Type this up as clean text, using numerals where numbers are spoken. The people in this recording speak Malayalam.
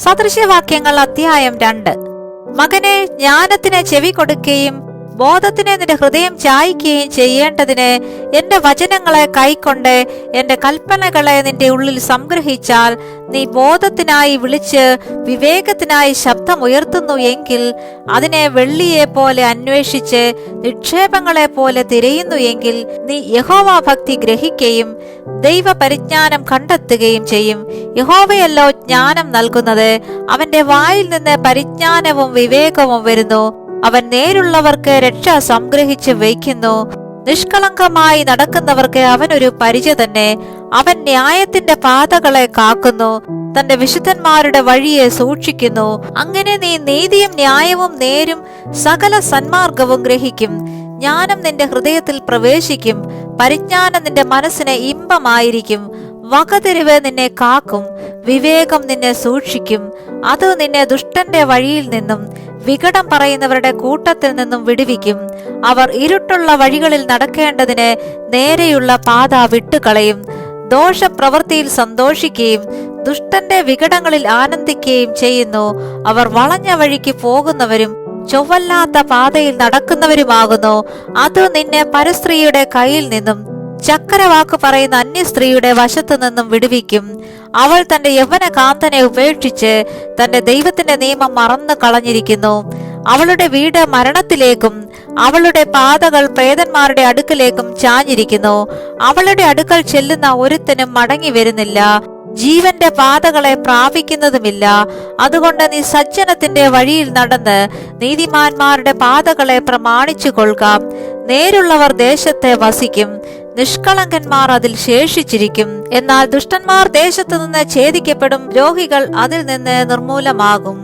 സദൃശ്യവാക്യങ്ങൾ അധ്യായം 2. മകനെ, ജ്ഞാനത്തിന് ചെവി കൊടുക്കുകയും ബോധത്തിന് നിന്റെ ഹൃദയം ചായ്ക്കുകയും ചെയ്യേണ്ടതിന് എന്റെ വചനങ്ങളെ കൈക്കൊണ്ട് എന്റെ കൽപ്പനകളെ നിന്റെ ഉള്ളിൽ സംഗ്രഹിച്ചാൽ നീ ബോധത്തിനായി വിളിച്ച് വിവേകത്തിനായി ശബ്ദമുയർത്തുന്നു എങ്കിൽ, അതിനെ വെള്ളിയെ പോലെ അന്വേഷിച്ച് നിക്ഷേപങ്ങളെ പോലെ തിരയുന്നു എങ്കിൽ, നീ യഹോവ ഭക്തി ഗ്രഹിക്കുകയും ദൈവ പരിജ്ഞാനം കണ്ടെത്തുകയും ചെയ്യും. യഹോവയല്ലോ ജ്ഞാനം നൽകുന്നത്. അവന്റെ വായിൽ നിന്ന് പരിജ്ഞാനവും വിവേകവും വരുന്നു. അവൻ നേരുള്ളവർക്ക് രക്ഷ സംഗ്രഹിച്ച് വയ്ക്കുന്നു. നിഷ്കളങ്കമായി നടക്കുന്നവർക്ക് അവനൊരു പരിച തന്നെ. അവൻ ന്യായത്തിന്റെ പാതകളെ കാക്കുന്നു, തന്റെ വിശുദ്ധന്മാരുടെ വഴിയെ സൂക്ഷിക്കുന്നു. അങ്ങനെ നീ നീതിയും ന്യായവും നേരും സകല സന്മാർഗവും ഗ്രഹിക്കും. ജ്ഞാനം നിന്റെ ഹൃദയത്തിൽ പ്രവേശിക്കും, പരിജ്ഞാനം നിന്റെ മനസ്സിന് ഇമ്പമായിരിക്കും. വകതിരിവ് നിന്നെ കാക്കും, വിവേകം നിന്നെ സൂക്ഷിക്കും. അത് നിന്നെ ദുഷ്ടന്റെ വഴിയിൽ നിന്നും വികടം പറയുന്നവരുടെ കൂട്ടത്തിൽ നിന്നും വിടുവിക്കും. അവർ ഇരുട്ടുള്ള വഴികളിൽ നടക്കേണ്ടതിന് നേരെയുള്ള പാത വിട്ടുകളയും. ദോഷപ്രവൃത്തിയിൽ സന്തോഷിക്കുകയും ദുഷ്ടന്റെ വികടങ്ങളിൽ ആനന്ദിക്കുകയും ചെയ്യുന്നു. അവർ വളഞ്ഞ വഴിക്ക് പോകുന്നവരും ചൊവ്വല്ലാത്ത പാതയിൽ നടക്കുന്നവരുമാകുന്നു. അത് നിന്നെ പരസ്ത്രീയുടെ കയ്യിൽ നിന്നും ചക്കരവാക്ക് പറയുന്ന അന്യസ്ത്രീയുടെ വശത്തു നിന്നും വിടുവിക്കും. അവൾ തന്റെ യൗവന കാന്തനെ ഉപേക്ഷിച്ച് തന്റെ ദൈവത്തിന്റെ നിയമം മറന്നു കളഞ്ഞിരിക്കുന്നു. അവളുടെ വീട് മരണത്തിലേക്കും അവളുടെ പാതകൾ പ്രേതന്മാരുടെ അടുക്കലേക്കും ചാഞ്ഞിരിക്കുന്നു. അവളുടെ അടുക്കൽ ചെല്ലുന്ന ഒരുത്തനും മടങ്ങി വരുന്നില്ല, ജീവന്റെ പാതകളെ പ്രാപിക്കുന്നതുമില്ല. അതുകൊണ്ട് നീ സജ്ജനത്തിന്റെ വഴിയിൽ നടന്ന് നീതിമാന്മാരുടെ പാതകളെ പ്രമാണിച്ചു കൊള്ളുക. നേരുള്ളവർ ദേശത്തെ വസിക്കും, നിഷ്കളങ്കന്മാർ അതിൽ ശേഷിച്ചിരിക്കും. എന്നാൽ ദുഷ്ടന്മാർ ദേശത്തു നിന്ന് ഛേദിക്കപ്പെടും, ദ്രോഹികൾ അതിൽ നിന്ന് നിർമൂലമാകും.